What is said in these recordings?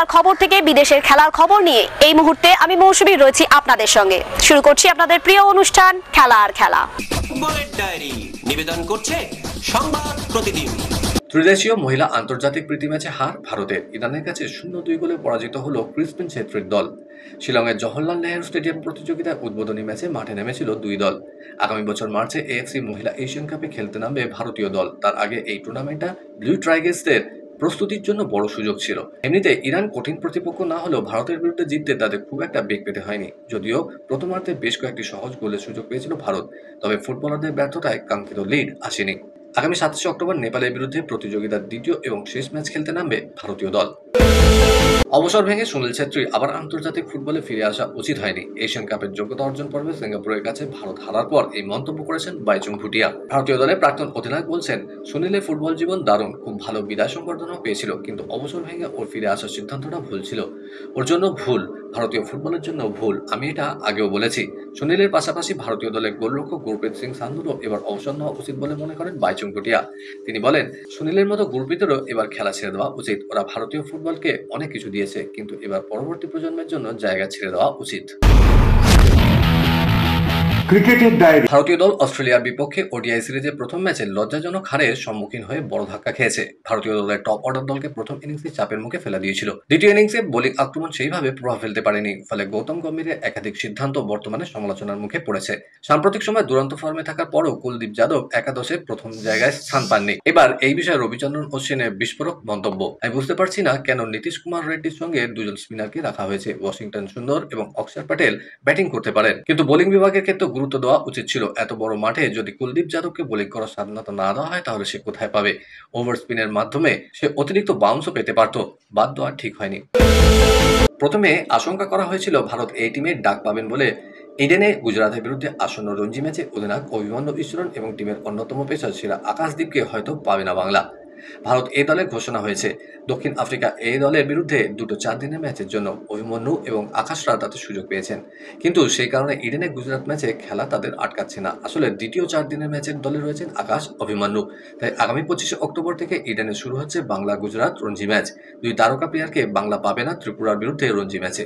খেলার খবর থেকে বিদেশের খেলার খবর নিয়ে এই মুহূর্তে আমি মৌসুমী রয়েছি আপনাদের সঙ্গে। শুরু করছি আপনাদের প্রিয় অনুষ্ঠান খেলা আর খেলা। ফুটবলের ডায়েরি নিবেদন করছে সংবাদ প্রতিদিন। ত্রিদেশীয় মহিলা আন্তর্জাতিক প্রীতি ম্যাচে হার ভারতের। ইরানের কাছে 0-2 গোলে পরাজিত হলো ক্রিসপিন ছেত্রীর দল। শিলংয়ের জওহরলাল নেহরু স্টেডিয়াম প্রতিযোগিতায় উদ্বোধনী ম্যাচে মাঠে নেমেছিল দুই দল। আগামী বছর মার্চে এএফসি মহিলা এশিয়ান কাপে খেলতে নামবে ভারতীয় দল। তার আগে এই টুর্নামেন্টটা ব্লু টাইগার্সদের প্রস্তুতির জন্য বড় সুযোগ ছিল। এমনিতে ইরান কঠিন প্রতিপক্ষ না হলেও ভারতের বিরুদ্ধে জিততে তাদের খুব একটা বেগ পেতে হয়নি। যদিও প্রথমার্ধে বেশ কয়েকটি সহজ গোলের সুযোগ পেয়েছিল ভারত, তবে ফুটবলারদের ব্যর্থতায় কাঙ্ক্ষিত লিড আসেনি। আগামী 27 অক্টোবর নেপালের বিরুদ্ধে প্রতিযোগিতার দ্বিতীয় এবং শেষ ম্যাচ খেলতে নামবে ভারতীয় দল। অবসর ভেঙে সুনীল ছেত্রী আবার আন্তর্জাতিক ফুটবলে ফিরে আসা উচিত হয়নি। এশিয়ান কাপের যোগ্যতা অর্জন পর্বে সিঙ্গাপুরের কাছে ভারত হারার পর এই মন্তব্য করেছেন বাইচুং ভুটিয়া। ভারতীয় দলের প্রাক্তন অধিনায়ক বলছেন, সুনীলের ফুটবল জীবন দারুণ, খুব ভালো বিদায় সংবর্ধনাও পেয়েছিল, কিন্তু অবসর ভেঙে ওর ফিরে আসার সিদ্ধান্তটা ভুল ছিল। ওর জন্য ভুল, ভারতীয় ফুটবলের জন্য ভুল। আমি এটা আগেও বলেছি। সুনীলের পাশাপাশি ভারতীয় দলের গোলরক্ষক গুরপ্রীত সিং সান্ধুরও এবার অবসর নেওয়া উচিত বলে মনে করেন বাইচুং ভুটিয়া। তিনি বলেন, সুনীলের মতো গুরপ্রীতেরও এবার খেলা ছেড়ে দেওয়া উচিত। ওরা ভারতীয় ফুটবলকে অনেক কিছু দিয়েছে, কিন্তু এবার পরবর্তী প্রজন্মের জন্য জায়গা ছেড়ে দেওয়া উচিত। ভারতীয় দল অস্ট্রেলিয়ার বিপক্ষে ওডিআই সিরিজের প্রথম ম্যাচে লজ্জাজনক হারের সম্মুখীন হয়ে বড় ধাক্কা খেয়েছে। ভারতীয় দলের টপ অর্ডার দলকে প্রথম ইনিংসে চাপের মুখে ফেলে দিয়েছিল। দ্বিতীয় ইনিংসে বোলিং আক্রমণ সেইভাবে প্রভাব ফেলতে পারেনি, ফলে গৌতম গম্ভীরের একাধিক সিদ্ধান্ত বর্তমানে সমালোচনার মুখে পড়েছে। সাম্প্রতিক সময় দুরন্ত ফর্মে থাকার পরও কুলদীপ যাদব একাদশে প্রথম জায়গায় স্থান পাননি। এবার এই বিষয়ে রবিচন্দ্রন অশ্বিনের বিস্ফোরক মন্তব্য, আমি বুঝতে পারছি না কেন নীতিশ কুমার রেড্ডির সঙ্গে দুজন স্পিনারকে রাখা হয়েছে। ওয়াশিংটন সুন্দর এবং অক্ষর প্যাটেল ব্যাটিং করতে পারেন, কিন্তু বোলিং বিভাগের ক্ষেত্রে গুরুত্ব দেওয়া উচিত ছিল। এত বড় মাঠে যদি কুলদীপ যাদবকে বোলিং করার স্বাধীনতা না দেওয়া হয়, তাহলে সে কোথায় পাবে? ওভার স্পিনের মাধ্যমে সে অতিরিক্ত বাউন্সও পেতে পারত। বাদ দেওয়া ঠিক হয়নি। প্রথমে আশঙ্কা করা হয়েছিল ভারত এই টিমের ডাক পাবেন বলে। ইডেনে গুজরাটের বিরুদ্ধে আসন্ন রঞ্জি ম্যাচে অধিনায়ক অভিমন্যু ঈশ্বরন এবং টিমের অন্যতম পেসার সেরা আকাশদীপকে হয়তো পাবে না বাংলা। ভারত এই দলে ঘোষণা হয়েছে। দক্ষিণ আফ্রিকা এই দলের বিরুদ্ধে দুটো 4 দিনের ম্যাচের জন্য অভিমন্যু এবং আকাশরা তাতে সুযোগ পেয়েছেন, কিন্তু সেই কারণে ইডেনে গুজরাট ম্যাচে খেলা তাদের আটকাচ্ছে না। আসলে দ্বিতীয় 4 দিনের ম্যাচের দলে রয়েছেন আকাশ, অভিমন্যু। তাই আগামী 25 অক্টোবর থেকে ইডেনে শুরু হচ্ছে বাংলা গুজরাট রঞ্জি ম্যাচ। দুই তারকা প্লেয়ারকে বাংলা পাবে না ত্রিপুরার বিরুদ্ধে রঞ্জি ম্যাচে।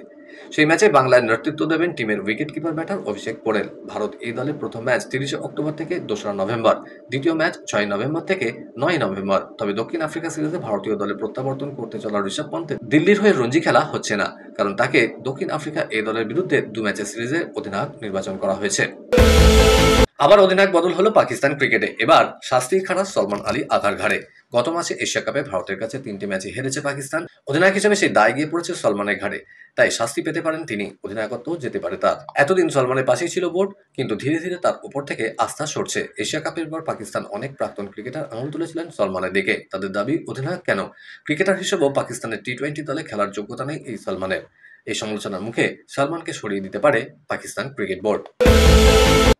সেই ম্যাচে বাংলায় নেতৃত্ব দেবেন টিমের উইকেট কিপার ব্যাটার অভিষেক পোরেল। ভারত এই দলের প্রথম ম্যাচ 30 অক্টোবর থেকে 2 নভেম্বর, দ্বিতীয় ম্যাচ 6 নভেম্বর থেকে 9 নভেম্বর। তবে দক্ষিণ আফ্রিকা সিরিজে ভারতীয় দলে প্রত্যাবর্তন করতে চলা ঋষভ পন্থের দিল্লির হয়ে রঞ্জি খেলা হচ্ছে না, কারণ তাকে দক্ষিণ আফ্রিকা এই দলের বিরুদ্ধে 2 ম্যাচের সিরিজে অধিনায়ক নির্বাচন করা হয়েছে। আবার অধিনায়ক বদল হলো পাকিস্তান ক্রিকেটে। এবার শাস্তির খাড়া সলমান আলী আঘার ঘাড়ে। গত মাসে এশিয়া কাপে ভারতের কাছে 3টি ম্যাচে হেরেছে পাকিস্তান। অধিনায়ক হিসেবে সেই দায় গিয়ে পড়েছে সলমানের ঘাড়ে, তাই শাস্তি পেতে পারেন তিনি। অধিনায়কত্ব যেতে পারে তার। এতদিন সলমানের পাশেই ছিল বোর্ড, কিন্তু ধীরে ধীরে তার উপর থেকে আস্থা সরছে। এশিয়া কাপের পর পাকিস্তান অনেক প্রাক্তন ক্রিকেটার আঙুল তুলেছিলেন সলমানের দিকে। তাদের দাবি, অধিনায়ক কেন, ক্রিকেটার হিসেবেও পাকিস্তানের টি-20 দলে খেলার যোগ্যতা নেই এই সলমানের। এই সমালোচনার মুখে সলমানকে সরিয়ে দিতে পারে Pakistan cricket board.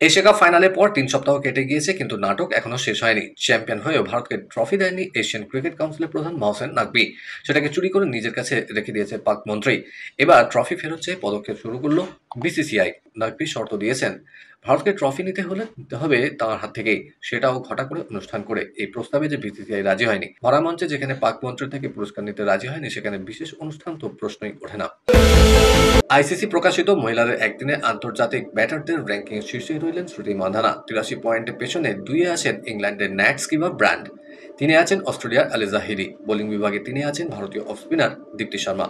Asia cup ফাইনালের পর 3 সপ্তাহ কেটে গিয়েছে, কিন্তু নাটক এখনো শেষ হয়নি। চ্যাম্পিয়ন হয়েও ভারতকে ট্রফি দেয়নি এশিয়ান ক্রিকেট কাউন্সিলের প্রধান মহসেন নাকভি। সেটাকে চুরি করে নিজের কাছে রেখে দিয়েছে পাক মন্ত্রী। এবার ট্রফি ফেরত চেয়ে পদক্ষেপ শুরু করলো বিসিসিআই। নাকভি শর্ত দিয়েছেন, ভারতকে ট্রফি নিতে হবে তার হাত থেকেই, সেটাও ঘটা করে অনুষ্ঠান করে। এই প্রস্তাবে যে বিসিসিআই রাজি হয়নি। ভরা মঞ্চে যেখানে পাক মন্ত্রী থেকে পুরস্কার নিতে রাজি হয়নি, সেখানে বিশেষ অনুষ্ঠান তো প্রশ্নই ওঠে না। আইসিসি প্রকাশিত মহিলাদের একদিনে আন্তর্জাতিক ব্যাটারদের র্যাঙ্কিং শীর্ষে রইলেন শ্রুতি মান্ধানা। 83 পয়েন্টের পেছনে 2-এ আছেন ইংল্যান্ডের ন্যাট স্কিপার ব্র্যান্ড, 3-এ আছেন অস্ট্রেলিয়ার আলী জাহিরি। বোলিং বিভাগে 3-এ আছেন ভারতীয় off spinner Deepti Sharma.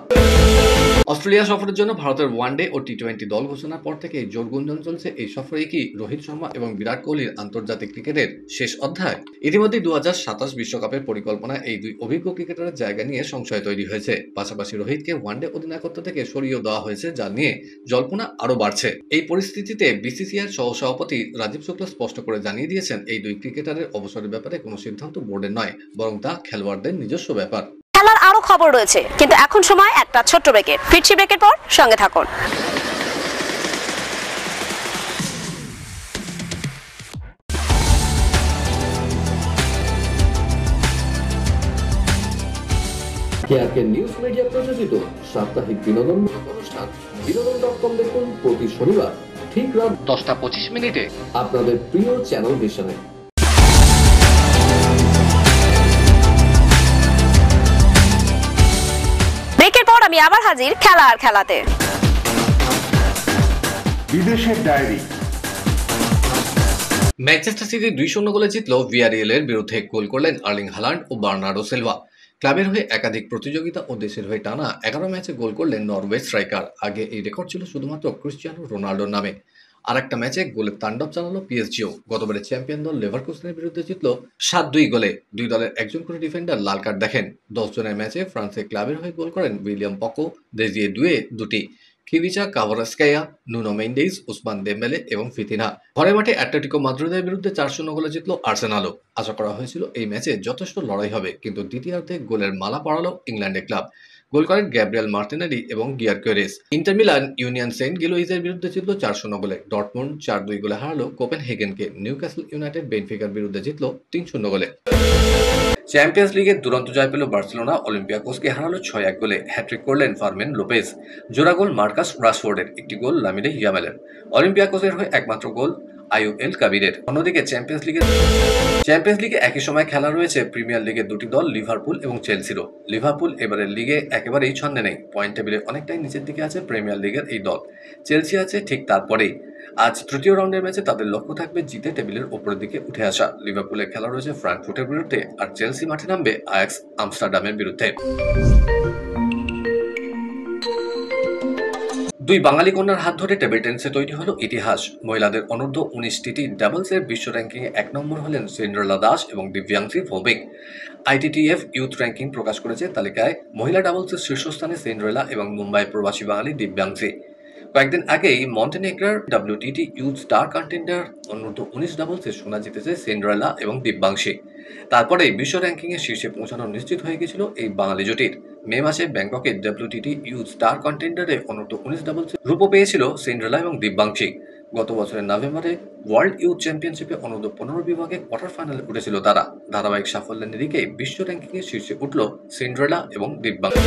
Australia সফরের জন্য ভারতের ওয়ানডে ও টি-20 দল ঘোষণার পর থেকে জোর গুঞ্জন চলছে, এই সফরে কি রোহিত শর্মা এবং বিরাট কোহলির আন্তর্জাতিক ক্রিকেটের শেষ অধ্যায়? ইতিমধ্যে 2027 বিশ্বকাপের পরিকল্পনায় এই দুই অভিজ্ঞ ক্রিকেটারের জায়গা নিয়ে সংশয় তৈরি হয়েছে। পাশাপাশি রোহিতকে ওয়ানডে অধিনায়কত্ব থেকে সরিয়ে দেওয়া হয়েছে, যা নিয়ে জল্পনা আরও বাড়ছে। এই পরিস্থিতিতে বিসিসিআইয়ের সহসভাপতি রাজীব শুক্লা স্পষ্ট করে জানিয়ে দিয়েছেন, এই দুই ক্রিকেটারের অবসরের ব্যাপারে কোনো সিদ্ধান্ত বোর্ডের নয়, বরং তা খেলোয়াড়দের নিজস্ব ব্যাপার। খেলার আরো খবর রয়েছে, কিন্তু এখন সময় একটা ছোট্ট ব্রেকের। ফিরছি ব্রেকের পর, সঙ্গে থাকুন। কেআরকে নিউজ মিডিয়া প্রযোজিত সাপ্তাহিক বিনোদনমূলক অনুষ্ঠান বিনোদন.com দেখুন প্রতি শনিবার ঠিক রাত 10:25 আপনাদের প্রিয় চ্যানেল ভিশনে। ব্রেকের পর আমি আমি আবার হাজির খেলা আর খেলাতে। বিদেশের ডায়েরি। ম্যানচেস্টার সিটি 2-0 গোলে জিতল ভিয়ারিয়াল এর বিরুদ্ধে। গোল করলেন আর্লিং হালান্ড ও বার্নার্ডো সিলভা। ক্লাবের হয়ে একাধিক প্রতিযোগিতা ও দেশের হয়ে টানা 11 ম্যাচে গোল করলেন নরওয়ে স্ট্রাইকার। আগে এই রেকর্ড ছিল শুধুমাত্র ক্রিস্টিয়ানো রোনাল্ডোর নামে। আর একটা ম্যাচে গোলের তাণ্ডব চালালো পিএসজিও। গতবারের চ্যাম্পিয়ন দল লেভারকুসেনের বিরুদ্ধে জিতল 7-2 গোলে। দুই দলের একজন করে ডিফেন্ডার লাল কার্ড দেখেন। 10 জনের ম্যাচে ফ্রান্সের ক্লাবের হয়ে গোল করেন উইলিয়াম পকো, দেজিয়ে দুয়ে দুটি, খিভিচা কাভারাস্কায়া, নুনো মেন্ডেজ, উসমান দেম্বেলে এবং ফিতিনা। ঘরে মাঠে অ্যাটলেটিকো মাদ্রিদের বিরুদ্ধে 4-0 গোলে জিতল আর্সেনালও। আশা করা হয়েছিল এই ম্যাচে যথেষ্ট লড়াই হবে, কিন্তু দ্বিতীয়ার্ধে গোলের মালা পড়ালো ইংল্যান্ডের ক্লাব। গোল করেন গ্যাব্রিয়েল মার্টিনেলি এবং গিয়ারকেরেস। ইন্টার মিলান ইউনিয়ন সেন্ট গিলোইজের বিরুদ্ধে জিতল 4-0 গোলে। ডর্টমুন্ড 4-2 গোলে হারালো কোপেনহেগেনকে। নিউক্যাসল ইউনাইটেড বেনফিকার বিরুদ্ধে জিতল 3-0 গোলে। চ্যাম্পিয়ন্স লিগে দুরন্ত জয় পেল বার্সেলোনা। অলিম্পিয়াকোসকে হারালো 6-1 গোলে। হ্যাট্রিক করলেন ফার্মিন লোপেজ। জোড়া গোল মার্কাস রাশফোর্ডের, একটি গোল লামিনে ইয়ামালের। অলিম্পিয়াকোসের হয়ে একমাত্র গোল আইয়ুব এল কাবিরের। অন্যদিকে চ্যাম্পিয়ন্স লিগে একই সময় খেলা রয়েছে প্রিমিয়ার লিগের দুটি দল লিভারপুল এবং চেলসিরও। লিভারপুল এবারের লিগে একেবারেই ছন্দে নেই। পয়েন্ট টেবিলে অনেকটাই নিচের দিকে আছে প্রিমিয়ার লিগের এই দল। চেলসি আছে ঠিক তারপরেই। আজ তৃতীয় রাউন্ডের ম্যাচে তাদের লক্ষ্য থাকবে জিতে টেবিলের ওপরের দিকে উঠে আসা। লিভারপুলের খেলা রয়েছে ফ্রাঙ্কফুর্টের বিরুদ্ধে, আর চেলসি মাঠে নামবে আয়াক্স আমস্টারডামের বিরুদ্ধে। দুই বাঙালি কন্যার হাত ধরে টেবিল টেনিসে তৈরি হলো ইতিহাস। মহিলাদের অনূর্ধ্ব 19 টি ডাবলসের বিশ্ব র্যাঙ্কিংয়ে 1 নম্বর হলেন সিন্ড্রেলা দাস এবং Dibyangshi Bhowmik. ITTF youth ranking প্রকাশ করেছে। তালিকায় মহিলা ডাবলসের শীর্ষস্থানে সিন্ড্রেলা এবং মুম্বাই প্রবাসী বাঙালি দিব্যাংশী। কয়েকদিন আগেই মন্টেনেগ্রার WTT ইউথ স্টার কন্টেন্ডার অনূর্ধ্ব 19 ডাবলসে সোনা জিতেছে সিন্ড্রেলা এবং দিব্যাংশী। তারপরেই বিশ্ব র্যাঙ্কিংয়ে শীর্ষে পৌঁছানো নিশ্চিত হয়ে গেছিল এই বাঙালি জুটির। মে মাসে ব্যাংককে WTT ইউথ স্টার কন্টেন্ডারে অনূর্ধ্ব 19 ডাবলসে রূপ পেয়েছিল সিন্ড্রেলা এবং দিব্যাংশী। গত বছরের নভেম্বরে ওয়ার্ল্ড ইউথ চ্যাম্পিয়নশিপে অনূর্ধ্ব 15 বিভাগে কোয়ার্টার ফাইনালে উঠেছিল তারা। ধারাবাহিক সাফল্যের নিরিখে বিশ্ব র্যাঙ্কিংয়ে শীর্ষে উঠল সিন্ড্রেলা এবং দিব্যাংশী।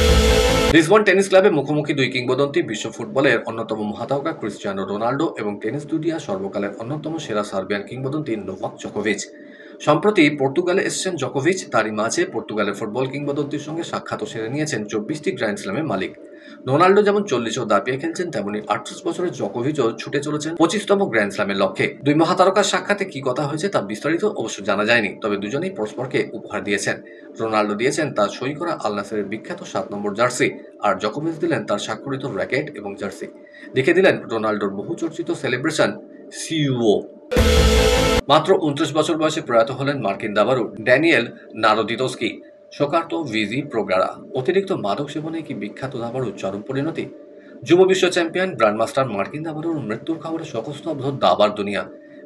লিসবন টেনিস ক্লাবে মুখোমুখি দুই কিংবদন্তি, বিশ্ব ফুটবলের অন্যতম মহাতারকা ক্রিস্টিয়ানো রোনাল্ডো এবং টেনিস দুনিয়া সর্বকালের অন্যতম সেরা সার্বিয়ান কিংবদন্তি নোভাক জোকোভিচ। সম্প্রতি পর্তুগালে এসেছেন জোকোভিচ। তারই মাঝে পর্তুগালের ফুটবল কিংবদন্তির সঙ্গে সাক্ষাৎও সেরে নিয়েছেন 24টি গ্র্যান্ড স্ল্যামের মালিক। রোনাল্ডো যেমন 40ও দাপিয়ে খেলছেন, তেমনি 38 বছরের জোকোভিচও ছুটে চলেছেন 25তম গ্র্যান্ড স্ল্যামের লক্ষ্যে। দুই মহাতারকার সাক্ষাতে কি কথা হয়েছে তা বিস্তারিত অবশ্য জানা যায়নি, তবে দুজনেই পরস্পরকে উপহার দিয়েছেন। রোনাল্ডো দিয়েছেন তার সই করা আল নাসেরের বিখ্যাত 7 নম্বর জার্সি, আর জোকোভিচ দিলেন তার স্বাক্ষরিত র্যাকেট এবং জার্সি। লিখে দিলেন রোনাল্ডোর বহু চর্চিত সেলিব্রেশন সিইও। মাত্র 29 বছর বয়সে প্রয়াত হলেন মার্কিন দাবাড়ু ড্যানিয়েল নারোদিতস্কি। শোকার্ত ভিজি প্রোগ্রারা। অতিরিক্ত মাদক সেবনে কি বিখ্যাত দাবাড়ু চরম পরিণতি? যুব বিশ্ব চ্যাম্পিয়ন গ্র্যান্ডমাস্টার মার্কিন দাবাড়ুর মৃত্যুর খবরে শোকস্তব্ধ দাবার দুনিয়া।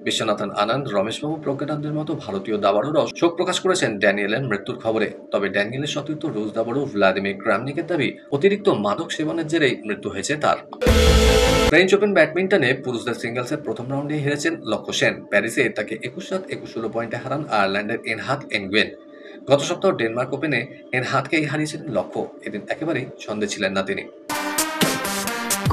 বিশ্বনাথন আনন্দ, রমেশবাবু প্রজ্ঞানন্দের মতো ভারতীয় দাবাড়ুরাও শোক প্রকাশ করেছেন ড্যানিয়েলের মৃত্যুর খবরে। তবে ড্যানিয়েলের সতীর্থ রুশ দাবাড়ু ভ্লাদিমির ক্রামনিকের দাবি অতিরিক্ত মাদক সেবনের জেরেই মৃত্যু হয়েছে তার। ফ্রেঞ্চ ওপেন ব্যাডমিন্টনে পুরুষদের সিঙ্গলসের প্রথম রাউন্ডে হেরেছেন লক্ষ্য সেন। প্যারিসে তাকে 21-7-21 পয়েন্টে হারান আয়ারল্যান্ডের এনহাত এনগুয়েন। গত সপ্তাহ ডেনমার্ক ওপেনে এনহাতকেই হারিয়েছিলেন লক্ষ্য। এদিন একেবারেই ছন্দে ছিলেন না তিনি।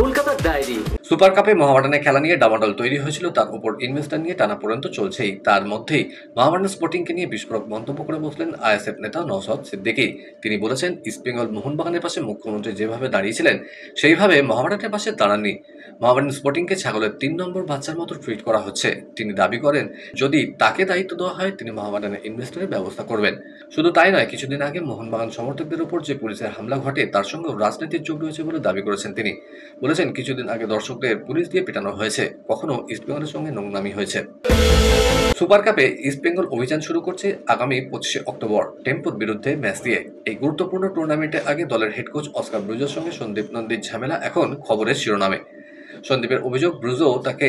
কলকাতার ডায়েরি। সুপার কাপে মোহামেডানে খেলা নিয়ে ডামাডোল তৈরি হয়েছিল, তার উপর ইনভেস্টর নিয়ে টানাপোড়েন তো চলছেই। তার মধ্যেই মোহামেডান স্পোর্টিংকে নিয়ে বিস্ফোরক মন্তব্য করে বসলেন আইএসএফ নেতা নওশাদ সিদ্দিকী। তিনি বলেছেন, ইস্টবেঙ্গল মোহনবাগানের পাশে মুখ্যমন্ত্রী যেভাবে দাঁড়িয়েছিলেন সেইভাবে মোহামেডানের পাশে দাঁড়াননি। মোহামেডান স্পোর্টিংকে ছাগলের 3 নম্বর বাচ্চার মতো ট্রিট করা হচ্ছে। তিনি দাবি করেন, যদি তাকে দায়িত্ব দেওয়া হয় তিনি মোহামেডানের ইনভেস্টরের ব্যবস্থা করবেন। শুধু তাই নয়, কিছুদিন আগে মোহনবাগান সমর্থকদের উপর যে পুলিশের হামলা ঘটে তার সঙ্গেও রাজনীতির যোগ রয়েছে বলে দাবি করেছেন তিনি। বলেছেন, কিছুদিন আগে দর্শকদের পুলিশ দিয়ে পেটানো হয়েছে, কখনো ইস্টবেঙ্গলের সঙ্গে নোংরামি হয়েছে। সুপার কাপে ইস্টবেঙ্গল অভিযান শুরু করছে আগামী 25শে অক্টোবর টেম্পোর বিরুদ্ধে ম্যাচ দিয়ে। এই গুরুত্বপূর্ণ টুর্নামেন্টের আগে দলের হেড কোচ অস্কার ব্রুজোর সঙ্গে সন্দীপ নন্দীর ঝামেলা এখন খবরের শিরোনামে। সন্দীপের অভিযোগ, ব্রুজো তাকে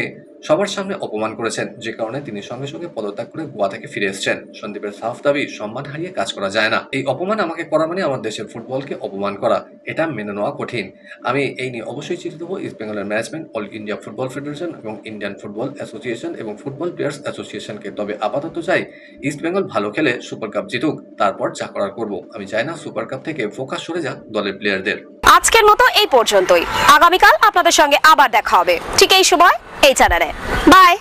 সবার সামনে অপমান করেছেন, যে কারণে তিনি সঙ্গে সঙ্গে পদত্যাগ করে গোয়া থেকে ফিরে এসেছেন। সন্দীপের সাফ দাবি, সম্মান হারিয়ে কাজ করা যায় না। এই অপমান আমাকে করা মানে আমার দেশের ফুটবলকে অপমান করা, এটা মেনে নেওয়া কঠিন। আমি এই নিয়ে অবশ্যই চিঠি দেবো ইস্টবেঙ্গলের management, all India football federation এবং ইন্ডিয়ান ফুটবল অ্যাসোসিয়েশন এবং ফুটবল প্লেয়ার্স অ্যাসোসিয়েশনকে। তবে আপাতত চাই ইস্টবেঙ্গল ভালো খেলে সুপার কাপ জিতুক, তারপর যা করার করবো। আমি চাই না সুপার কাপ থেকে ফোকাস সরে যাক দলের প্লেয়ারদের। আজকের মতো এই পর্যন্তই। আগামীকাল আপনাদের সঙ্গে আবার দেখা হবে ঠিক এই সময় এই চ্যানেলে। বাই।